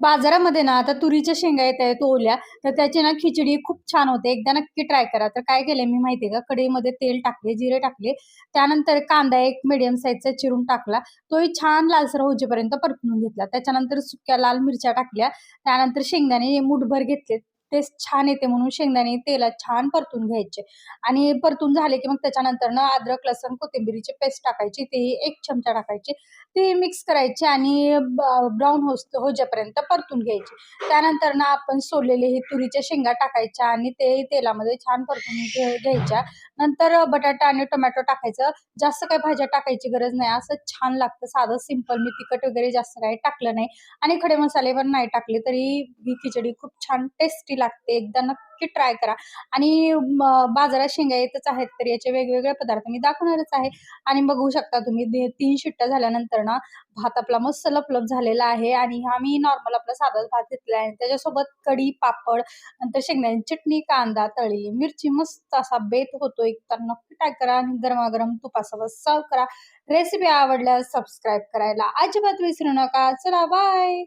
बाजारामध्ये ना आता तुरीच्या शेंगा येत आहेत ओल्या, तर त्याची ना खिचडी खूप छान होते. एकदा नक्की ट्राय करा. तर काय केलंय मी माहिती का, कढईमध्ये तेल टाकले, जिरे टाकले. त्यानंतर कांदा एक मीडियम साईजचा चिरून टाकला. तोही छान लालसर होईपर्यंत परतून घेतला. त्याच्यानंतर सुक्या लाल मिरच्या टाकल्या. त्यानंतर शेंगदाणे मुठभर घेतले. टेस्ट छान येते म्हणून शेंगदाणे तेलात छान परतून घ्यायचे आणि परतून झाले की मग त्याच्यानंतर ना अद्रक, लसूण, कोथिंबीरची पेस्ट टाकायची. ती 1 चमचा टाकायची. ती मिक्स करायची आणि ब्राऊन होजेपर्यंत परतून घ्यायची. त्यानंतर ना आपण सोललेले हे तुरीच्या शेंगा टाकायच्या आणि ते तेलामध्ये छान परतून घ्यायच्या. नंतर बटाटा आणि टोमॅटो टाकायचं. जास्त काही भाज्या टाकायची गरज नाही. असं छान लागतं साधं सिंपल. मी तिखट वगैरे जास्त काही टाकलं नाही आणि खडे मसाले पण नाही टाकले तरी ही खिचडी खूप छान टेस्टी लागते. एकदा नक्की ट्राय करा. आणि बाजारात शेंगा येतच आहेत तर याचे वेगवेगळे पदार्थ मी दाखवणारच आहे. आणि बघू शकता तुम्ही 3 शिट्ट्या झाल्यानंतर ना भात आपला मस्त लपलप झालेला आहे आणि आम्ही नॉर्मल आपला साधाच भात घेतला आहे. त्याच्यासोबत कढी, पापड, नंतर शेंगदाण्याची चटणी, कांदा, तळलेली मिरची मस्त असा बेत होतो. एक तर नक्की ट्राय करा आणि गरमागरम तुपासोबत सर्व्ह करा. रेसिपी आवडल्यास सबस्क्राईब करायला अजिबात विसरू नका. चला बाय.